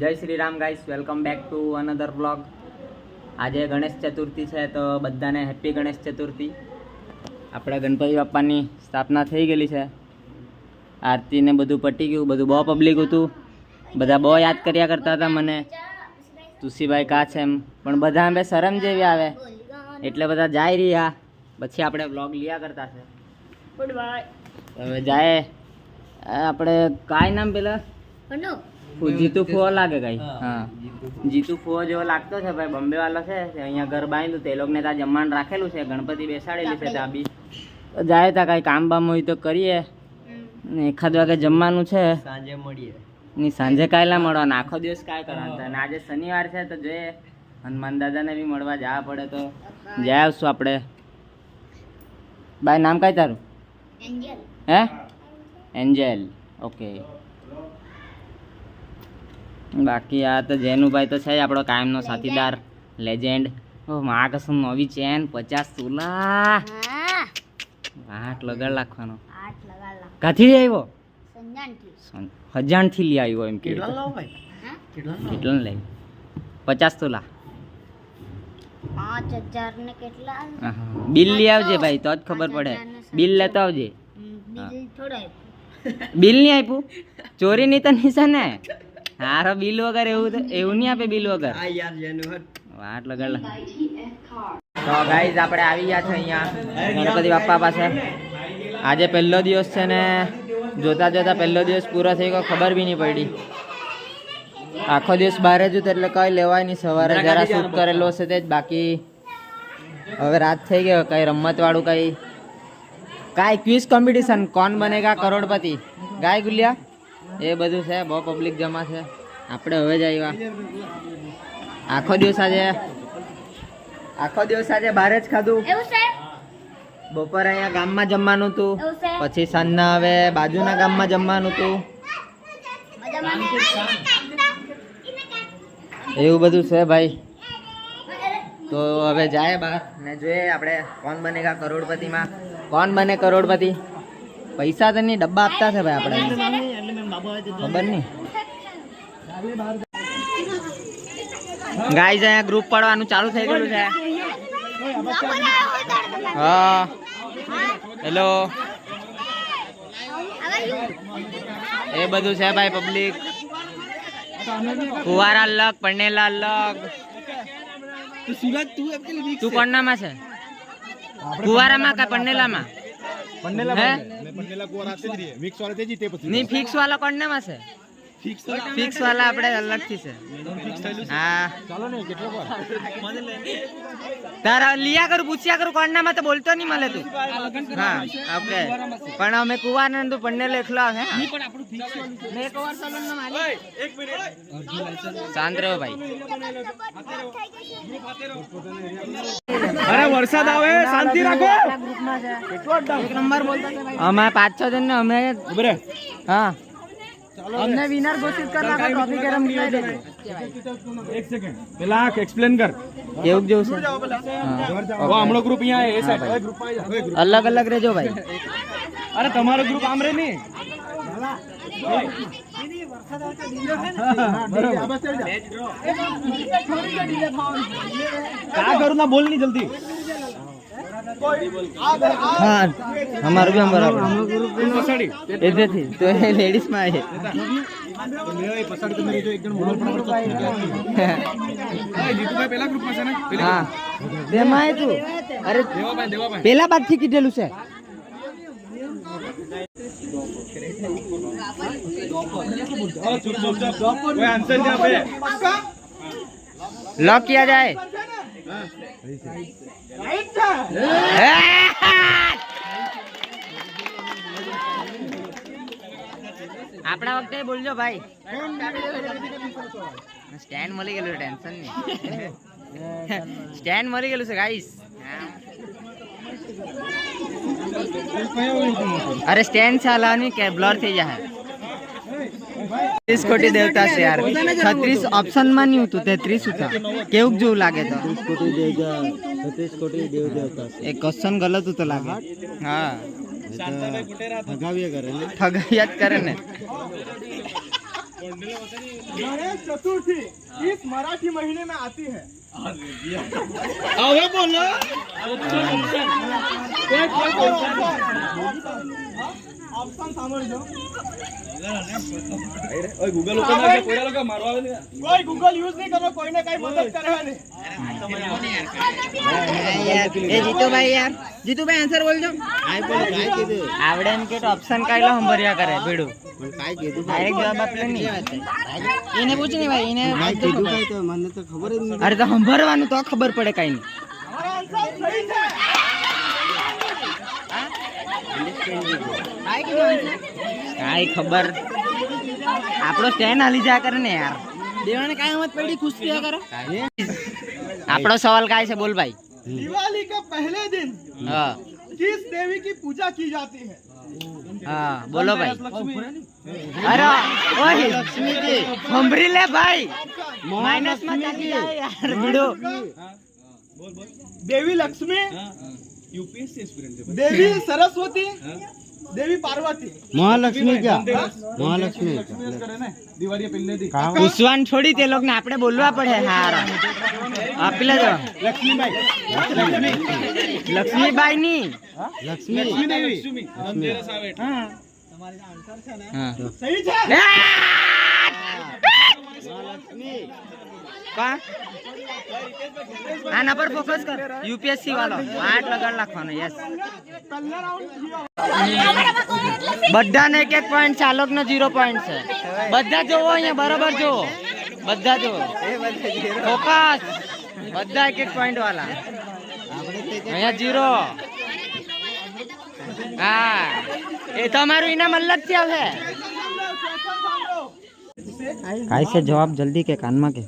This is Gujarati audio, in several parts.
જય Shri Ram guys, welcome back to another vlog. આજે ગણેશ ચતુર્થી છે તો બધાને હેપી ગણેશ ચતુર્થી. આપણે ગણપતિ બાપ્પાની સ્થાપના થઈ ગયેલી છે. આરતી ને બધું પટી ગયું, બધું બહુ પબ્લિક હતું. બધા બહુ યાદ કર્યા કરતા હતા મને, તુસીભાઈ કા છે એમ. પણ બધા અમે શરમ જેવી આવે એટલે બધા જાય રહ્યા. પછી આપણે વ્લોગ લીયા કરતા છે. Good bye. હવે જાય આપણે કાંઈ નામ પેલા જીતુ ફુઓ લાગે કઈ. હા, જીતુ ફુઓ જેવો લાગતો છે ભાઈ. બોમ્બે વાળો છે, અહીંયા ઘર બાંધ્યું. તે લોકોને ત્યાં જમવાનું રાખેલું છે, ગણપતિ બેસાડેલી છે ત્યાં બી. જાય ત્યાં કાંઈ કામ બામ હોય તો કરીએ ને એખાદ વાગે જમવાનું છે. સાંજે મળીએ ની સાંજે કાંઈલા મળવાના, આખો દિવસ કાંઈ કરવાનું થાય. અને આજે શનિવાર છે તો જોઈએ હનુમાન દાદાને બી મળવા જવા પડે તો જઈ આવશું આપણે. બાય નામ કાંઈ તારું? એન્જલ. હે એન્જલ, ઓકે. બાકી આ તો જેનુભાઈ તો છે જ આપણો કાયમનો સાથીદાર, લેજેન્ડ. ઓ માં કસમ, નવી ચેન 50 તોલા. આઠ લગાડ રાખવાનો. કાથી આવ્યો? હજાણથી લઈ આવ્યો એમ કે. કેટલા લઈ? 50 તોલા. 5000 ને કેટલા? બિલ લઈ આવજે ભાઈ, તો જ ખબર પડે. બિલ લેતો આવજે. બિલ નહીં આપ્યું? ચોરી નહીં તો નિશાન ને. હારો બિલ વગર એવું નહીં આપે. બિલ વગર વાટ લગાડ. તો ગાઈઝ આપણે આવી ગયા છે અહીંયા ગણપતિ બાપ્પા પાસે. આજે પહેલો દિવસ છે ને જોતા જોતા પહેલો દિવસ પૂરો થઈ ગયો, ખબર બી નહીં પડી. આખો દિવસ બહાર જ હતું એટલે કંઈ લેવાય નહીં. સવારે જરા શૂટ કરેલો હશે તે જ. બાકી હવે રાત થઈ ગયો. કંઈ રમતવાળું કાંઈ ક્વિઝ કોમ્પિટિશન, કોણ બનેગા કરોડપતિ, ગાય ગુલિયા, એ બધું છે. બહુ પબ્લિક જમા છે. આપણે હવે જ આવ્યા. આખો દિવસ આજે બહાર જ ખાધું. બપોરે અહીંયા ગામમાં જમવાનું હતું, પછી સાંજના હવે બાજુના ગામમાં જમવાનું હતું. એવું બધું છે ભાઈ. તો હવે જાય બહાર ને જોઈએ આપણે કોણ બનેગા કરોડપતિમાં. કોણ બને કરોડપતિ? પૈસા તો નહીં, ડબ્બા આપતા છે ભાઈ આપણે. ખબર નહીં. ગાઈઝ અહીંયા ગ્રુપ પડવાનું ચાલુ થઈ ગયું છે. હા, હેલો. એ બધું છે ભાઈ પબ્લિક. કુવારા અલગ, પન્નેલા અલગ. તું કોણનામાં છે? કુવારામાં કે પન્નેલામાં? નહીં, ફિક્સ વાળા કોણનામાં છે? ફિક્સ વાળા આપણે અલગથી છે. હા, તારા લિયા કરું, પૂછ્યા કરું કોણનામાં તો બોલતો નહીં મળે તું. હા, ઓકે. પણ અમે કુવારના તું પન્નેલો એકલો આવે. શાંત રહ્યો ભાઈ. અરે વરસાદ આવે, શાંતિ રાખો. એક નંબર બોલતો અમે 5-6 જણ ને અમે. હા, અમને વિનર ઘોષિત કર નાખો. ટ્રોફી ગરમ કરી દેજો. એક સેકન્ડ પેલા એક્સપ્લેન કર કેવું જેવું છે. ઓ હમણો ગ્રુપ અહીંયા એ સાઈડ ગ્રુપ માં અલગ અલગ રહેજો ભાઈ. અરે તમારો ગ્રુપ આમ રે ની. क्या करूँ ना, बोल नहीं जल्दी. हाँ, हमारा भी हम बराबर. इधर थी तो लेडीज में आए. જીતુભાઈ પેલા ગ્રુપ માં છે ને? હા, બેમાં આય તું. અરે પેલા બાદ થી કીધેલું છે. लॉक किया जाए. આપણા વખતે બોલજો ભાઈ. સ્ટેન્ડ મળી ગયેલું, ટેન્શન નહીં. સ્ટેન્ડ મળી ગયેલું છે ગાઈસ. અરે સ્ટેન્ડ છે હલાવવાની કે બ્લર થઈ જાય. 30 કોટી દેવતા છે યાર. 36 ઓપ્શન માં નહીં હતું, 33 હતા. કેવું જેવું લાગે તો? 36 કોટી દેવતા. એ ક્વેશ્ચન ગલત હતો લાગે. હા, ઠગાવ્યા કરે ને. गणेश चतुर्थी किस मराठी महीने में आती है? હવે બોલો ऑप्शन सामने ઓય ગૂગલ ઉપર નાખે કોઈના લોકો મારવા આવે ને कोई गूगल यूज नहीं करो, कोई ने कहीं मदद करे नहीं। એ જીતુભાઈ યાર, જીતુભાઈ આન્સર બોલજો. આવડે એમ કે ઓપ્શન કાઢલો હંભર્યા કરે ભીડું. ડાયરેક્ટ જવાબ આપલે નહીં. એને પૂછ ને ભાઈ, એને અરે તો હંભરવાનું તો ખબર પડે કઈ નહીં. हमारा आंसर सही है। કાઈ ખબર આપણો સ્ટેન્ડ હાલી જા કરે ને યાર. દેવાને કાઈ મત પડી, ખુશ થયા કરો. આપણો સવાલ કાય છે બોલ ભાઈ. दिवाली के पहले दिन હા किस देवी की पूजा की जाती है? હા બોલો ભાઈ. અરે ઓય લક્ષ્મી જી હંભરી લે ભાઈ, માઈનસ માં ચાલી જાય યાર ભીડો. देवी लक्ष्मी, યુપીએસસી એસ્પિરન્ટ છે देवी सरस्वती, देवी पार्वती। महालक्ष्मी क्या महालक्ष्मी કરે ને દિવાળી પહેલેથી પૂછવાન છોડી તે લોક ને આપણે બોલવા પડે. હાર આપીલે તો લક્ષ્મીબાઈ લક્ષ્મીબાઈ ની लक्ष्मी લક્ષ્મી ધનતેરસ આવે એટલે. હા सही है। महालक्ष्मी કા આના પર ફોકસ કર. યુપીએસસી વાળો આટ લગાડ નાખવાનો. યસ पहला राउंड બધાને એક એક પોઈન્ટ, ચાલોક નો 0 પોઈન્ટ છે. બધા જોવો અહીંયા બરાબર જોવો, બધા જોવો ફોકસ. બધા એક એક પોઈન્ટ વાળા. અહીંયા 0. હા એ તમારું ઇનામ અલગ થી આવે. કાઈ છે જવાબ જલ્દી કે કાનમાં કે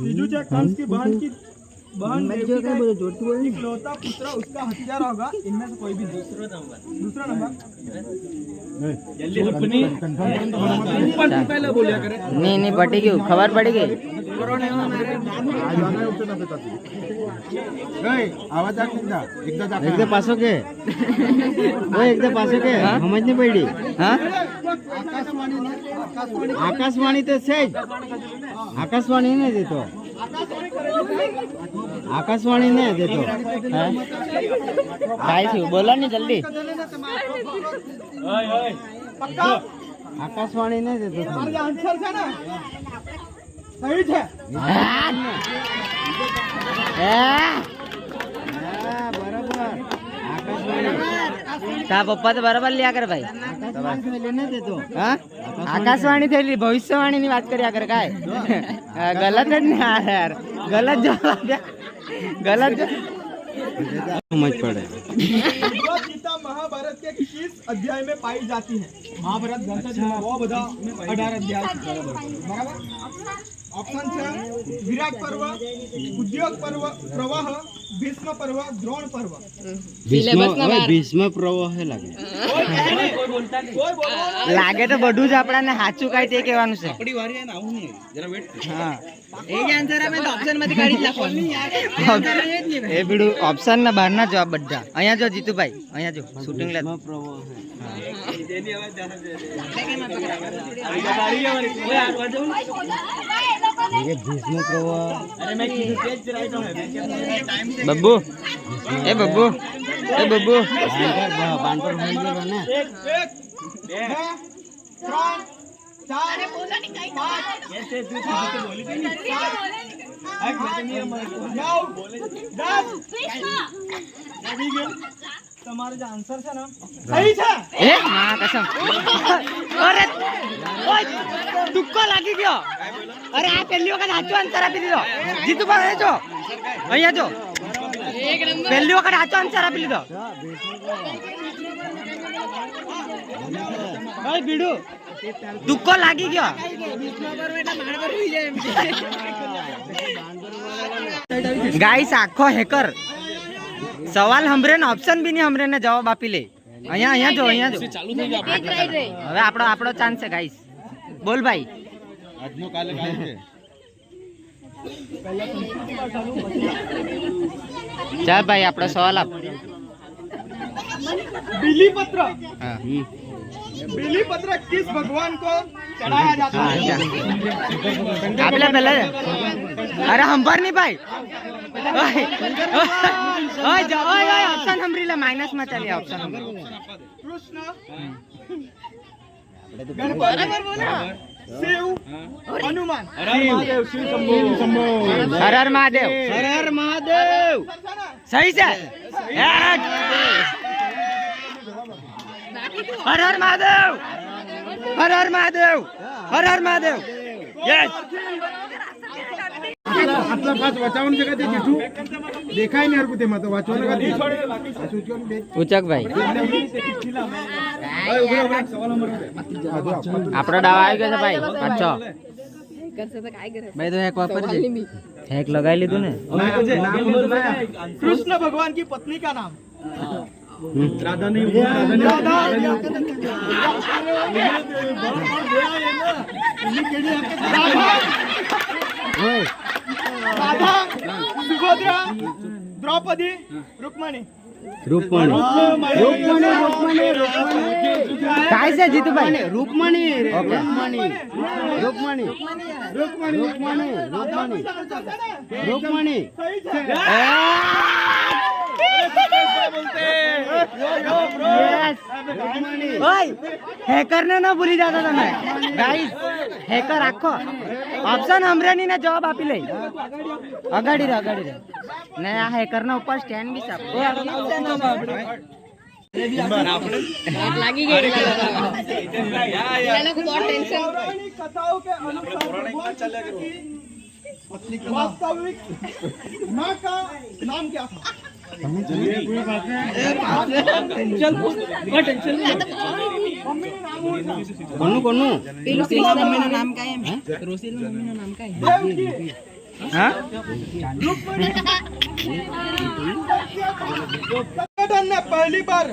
बीजू चेक कंस की बहन देवी का इकलौता पुत्र उसका हथियार होगा। इनमें से कोई भी दूसरा नंबर જલ્દી લપની પણ પહેલા બોલ્યા કરે નહીં નહીં પટી ગયું, ખબર પડી ગઈ. एकदा पासो के ओए एकदा पासो के समझ नहीं पड़ी હા आकाशवाणी तो से आकाशवाणी नहीं देतो आकाशवाणी नहीं देतो હા કાઈ થયું બોલો ને જલ્દી. पक्का आकाशवाणी नहीं देतो हमारा आंसर है ना सही है। हाँ, बराबर आकाशवाणी તા પપ્પા તો બરાબર લ્યા કરે ભાઈ. आकाशवाणी से लेने देतो હા આકાશવાણી થયેલી ભવિષ્યવાણી ની વાત કર્યા કરે. કાય ગલત જ ને યાર, ગલત જવાબ આપ્યા. ગલત समझ पड़े भगवत गीता महाभारत के किस अध्याय में पाई जाती है? महाभारत ग्रंथ जो है वो बता 18 अध्याय बराबर। ऑप्शन है विराट पर्व, उद्योग पर्व, प्रवाह, भीष्म पर्व, द्रोण पर्व। भीष्म प्रवाह लगे कोई बोलो લાગે તો બધું જ આપણાને સાચું કાંઈ તે કહેવાનું છે. આપણી વારી આને આવું નહીં જરા વેટ હા એ જ આન્સર આપે તો ઓપ્શન માંથી કાઢી જ નાખવાનું. એ બીડું ઓપ્શન ના બહાર ના જવાબ બધા. અહીંયા જો જીતુભાઈ, અહીંયા જો શૂટિંગ લે. જેની અવાજ જાને દે આવી વારી ઓય આ બાજુ ये भीष्म प्रवाह અરે મેં કીધું તે જ રાઈટ હે ટાઈમ છે બબ્બુ એ બબ્બુ એ બબ્બુ बांटर हो गया ना एक दो तीन चार पाँच ऐसे तू तो बोली थी नहीं एक मिनट नहीं नौ दस તમારો જે આન્સર છે ને સહી છે। એ માં કસમ. અરે ઓય તુક્કો લાગી ગયો. અરે આ પહેલી વખત સાચો આન્સર આપી દીધો જીતુભાઈ. અહીંયા જો પહેલી વખત સાચો આન્સર આપી લીધો. ભાઈ બીડુ તુક્કો લાગી ગયો. ગાઈસ આખો હેકર સવાલ હંભરે ને ઓપ્શન બી નહીં હંભરે ને જવાબ આપી લે. અહીંયા અહીંયા જો, અહીંયા જો. ચાલુ થઈ ગયું હવે આપણો ચાન્સ છે ગાઈસ. બોલ ભાઈ. આજનો કાલે કાલે છે ચાલ ભાઈ આપણો સવાલ આપ. બીલીપત્ર હા बेली पत्र किस भगवान को चढ़ाया जाता है? आपल्या पहले अरे हम पर नहीं भाई ऑप्शन हमरीला माइनस में चलिए ऑप्शन कृष्ण, गणपति, शिव, हनुमान। हर हर महादेव हर हर महादेव सही से हर हर महादेव हर हर महादेव हर हर महादेव यस आपला पाच वाचावून का ते जिठू देखाय नाही हरकू ते मत वाचवलं का ते ઉચક ભાઈ આપણો દાવા આવી ગયો છે ભાઈ પાછો ભાઈ તો હેક વાપરજે હેક લગાવી લીધું ને कृष्ण भगवान की पत्नी का नाम? राधा नहीं राधा, सुभद्रा, द्रौपदी, रुक्मणी। काय છે જીતુભાઈ रुक्मणी હેકર ને ના ભૂલી જતા તમે ગાઈસ હેકર આખો ઓપ્શન હમરાની ને જવાબ આપી લઈ અગાડી રે ને આ હેકર ના ઉપર સ્ટેન્ડ બી સાપ लागी गई पौराणिक कथाओं के अनुसार भगवान की वास्तविक माँ का नाम क्या था? संगठन ने पहली बार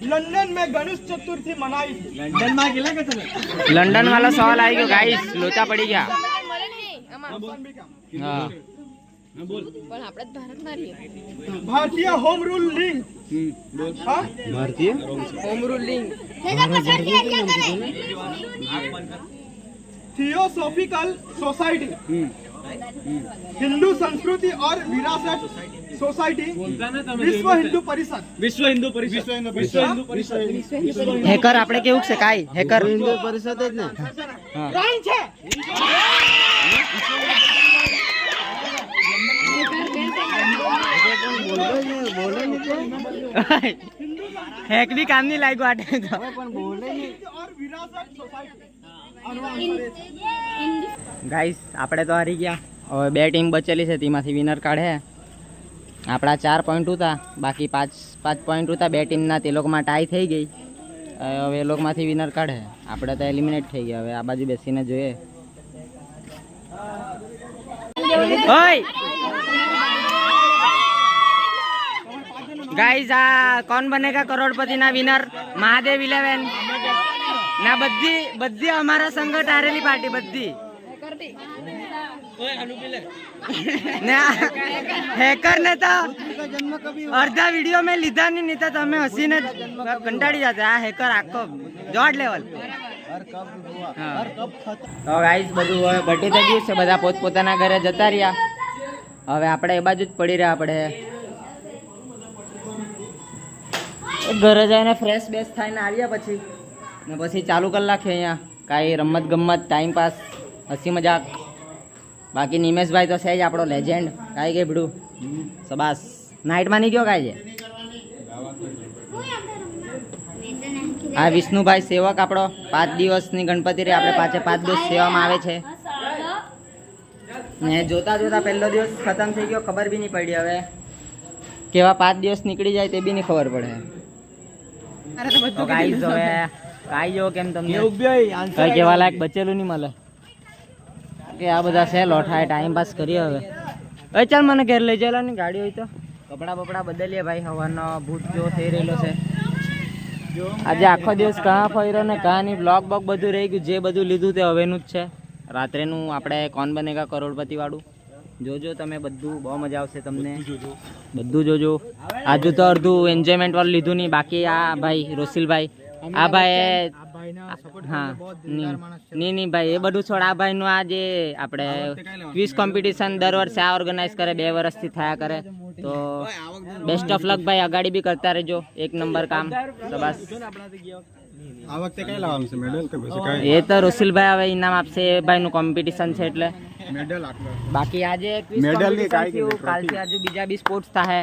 लंदन में गणेश चतुर्थी मनाई थी। लंडन वाला सवाल आई गयो गाइस लोचा पड़ी गया हाँ भारतीय होम रूल लिंग थियोसॉफिकल सोसाइटी, हिंदू संस्कृति और विरासत सोसाइटी, विश्व हिंदू परिषद। હેકર આપણે કેવું છે કાઈ હેકર हिंदू परिषद જ ને राइट है। હેક બી કામ નહીં લાગ્યું આટે તો और विरासत सोसाइटी। ગાઈસ આપણે તો હારી ગયા હવે બે ટીમ બચેલી છે તેમાંથી વિનર કાઢે આપણા 4 પોઈન્ટ હતા બાકી 5 પોઈન્ટ હતા બે ટીમના તે લોકોમાં ટાઈ થઈ ગઈ હવે એ લોકોમાંથી વિનર કાઢે આપણે તો એલિમિનેટ થઈ ગયા હવે આ બાજુ બેસીને જોઈએ ઓય ગાઈસ આ કોણ બનેગા કરોડપતિ ના વિનર મહાદેવ 11 ના બધી અમારા સંગઠ હારેલી પાર્ટી બધી હેકર ને તો અડધા વિડીયો મેં લીધા નહીં તો તમે હસીને કંટાળી જતા આ હેકર આખો જોડ લેવલ તો ગાઈસ બધું હવે બટી થઈ ગયું છે બધા પોતપોતાના ઘરે જતા રહ્યા હવે આપણે એ બાજુ જ પડી રહ્યા આપણે ઘરે જઈને ફ્રેશ બેસ થઈને આવ્યા પછી ને પછી ચાલુ કરી નાખીએ અહીંયા કાંઈ રમત ગમત ટાઈમ પાસ હસી મજાક બાકી નિમેશભાઈ તો છે જ આપણો લેજેન્ડ કાંઈ કે ભડું સબાસ નાઇટમાં નહીં ગયો કાંઈ છે આ વિષ્ણુભાઈ સેવક આપણો 5 દિવસની ગણપતિ રે આપણે પાછે 5 દિવસ સેવામાં આવે છે ને જોતા જોતા પહેલો દિવસ ખતમ થઈ ગયો ખબર બી નહીં પડી હવે કેવા 5 દિવસ નીકળી જાય તે બી નહીં ખબર પડે તો ગાઈસ હવે કાઈ જો કેમ તમને કઈ કેવા લાયક બચેલું નહીં મળે કે આ બધા છે લોઠાએ ટાઈમ પાસ કરીએ હવે ચાલ મને ઘેર લઈ જાય ની ગાડી હોય તો કપડા બપડા બદલીએ ભાઈ હવાનો ભૂત જો થઈ રહેલો છે આજે આખો દિવસ કાં ફર્યો ને કાં નહીં બ્લોગ બોગ બધું રહી ગયું જે બધું લીધું તે હવેનું જ છે રાત્રેનું આપણે કોણ બનેગા કરોડપતિ વાળું જોજો તમે બધું બહુ મજા આવશે તમને બધું જોજો આજુ તો અડધું એન્જોયમેન્ટ વાળું લીધું નહીં બાકી આ ભાઈ રોશિલભાઈ આ ભાઈ હા નહીં ભાઈ એ બધું છોડ. આ ભાઈનું આ જે આપણે ક્વિઝ કોમ્પિટિશન દર વર્ષે આ ઓર્ગેનાઇઝ કરે, 2 વર્ષથી થયા કરે. તો બેસ્ટ ઓફ લક ભાઈ, અગાડી બી કરતા રહેજો. 1 નંબર કામ. તો બસ આ વખતે કઈ લાવવાનું છે, મેડલ કે પછી કઈ? એ તો રોશિલભાઈ હવે ઇનામ આપશે. એ ભાઈનું કોમ્પિટિશન છે એટલે. મેડલ આટલો બાકી આજે ક્વિઝ મેડલ ની કોમ્પિટિશન કાંઈ થયું. કીધું, કાલથી આજે બીજા બી સ્પોર્ટ્સ થાય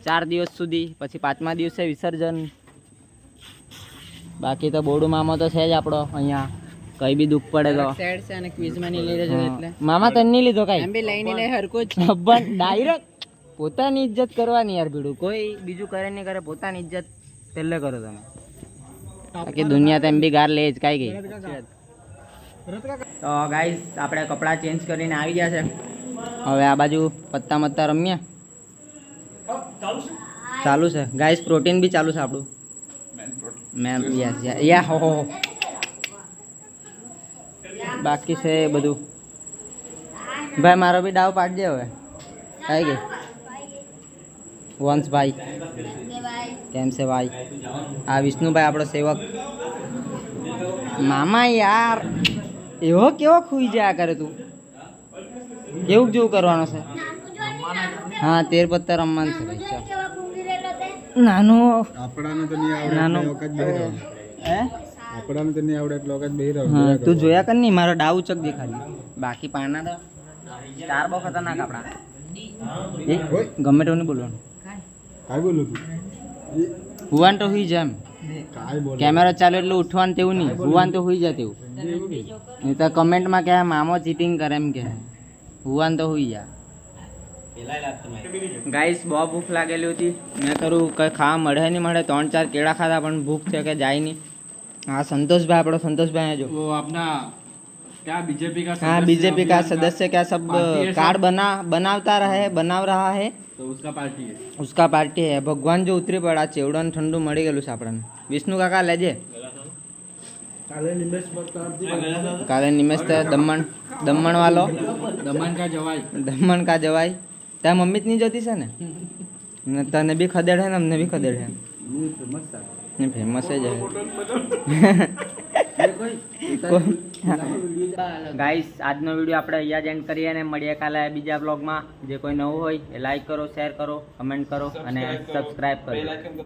4 દિવસ સુધી. પછી 5મા દિવસે વિસર્જન. બાકી તો બોડુ મામો તો છે જ આપણો અહીંયા. કઈ બી દુઃખ પડે તો મામા તને નહીં લીધો કઈ પણ ડાયરેક્ટ પોતાની ઇજ્જત કરવાની યાર. ભીડું કોઈ બીજું કરે નહીં કરે, પોતાની ઇજ્જત પહેલે કરો તમે. બાકી દુનિયા તો એમ બી ગાર લે જ કાંઈ ગઈ. તો ગાઈસ આપણે કપડાં ચેન્જ કરીને આવી ગયા છે. હવે આ બાજુ પત્તા મત્તા રમીએ. ચાલુ છે ગાઈસ. પ્રોટીન બી ચાલુ છે આપણું. મેમ યસ યા હો. બાકી છે બધું. ભાઈ મારો બી ડાવ પાડજે હવે. આવી ગઈ વંશભાઈ. કેમ છે ભાઈ? આ વિષ્ણુભાઈ આપણો સેવક. મામા યાર એવો કેવો ખુઈ જાય કરે તું? કેવું જેવું કરવાનું છે? હા 13 પત્તા રમવાનું છે ભાઈ. ચાલ નાનો આપણાને તો નહીં આવડે નાનો એટલે વખત બેહી રહ્યો. હે આપણાને તો નહીં આવડે એટલે વખત બેહી રહ્યો. હા તું જોયા કર નહીં, મારો ડાઉ ચક દેખાડી. બાકી પાના તો સ્ટાર બહુ ખતરનાક આપણા. એ ગમે તેવું નહીં બોલવાનું. કાંઈ બોલું તું? હુવાન તો હુઈ જાય એમ. કાંઈ બોલ. કેમેરો ચાલુ એટલે ઉઠવાનું તેવું નહીં, હુવાન તો હુઈ જાય તેવું. નહીં તો કમેન્ટમાં કહે મામો ચીટિંગ કરે એમ કહે. હુવાન તો હુઈ જાય. ગાઈસ બહુ ભૂખ લાગેલી હતી. મેં કરું કંઈ ખાવા મળે નહીં મળે. 3-4 કેળા ખાધા પણ ભૂખ છે કે જાય નહીં. હા संतोषभाई આપણો संतोषभाई जो वो अपना क्या बीजेपी का हाँ बीजेपी का सदस्य क्या सब कार्ड बनावता रहे बनाव रहा है तो उसका पार्टी है. उसका पार्टी है. भगवान जो उतरी पड़ा ચેવડો ને ઠંડુ મળી ગયેલું છે આપણને. વિષ્ણુ કાકા લેજે. કાલે નિમેશ તો દમણ વાલો દમણ કા જવાય. ત્યાં મમ્મી જ નહીં જોતી છે ને તને બી ખદેડ હે ને અમને બી ખદેડ હે. ફેમસ જ ગાઈસ. આજનો વિડીયો આપણે અહીંયા જ એન્ડ કરીએ અને મળીએ કાલે બીજા બ્લોગમાં. જે કોઈ નવું હોય એ લાઈક કરો, શેર કરો, કમેન્ટ કરો અને સબસ્ક્રાઈબ કરો.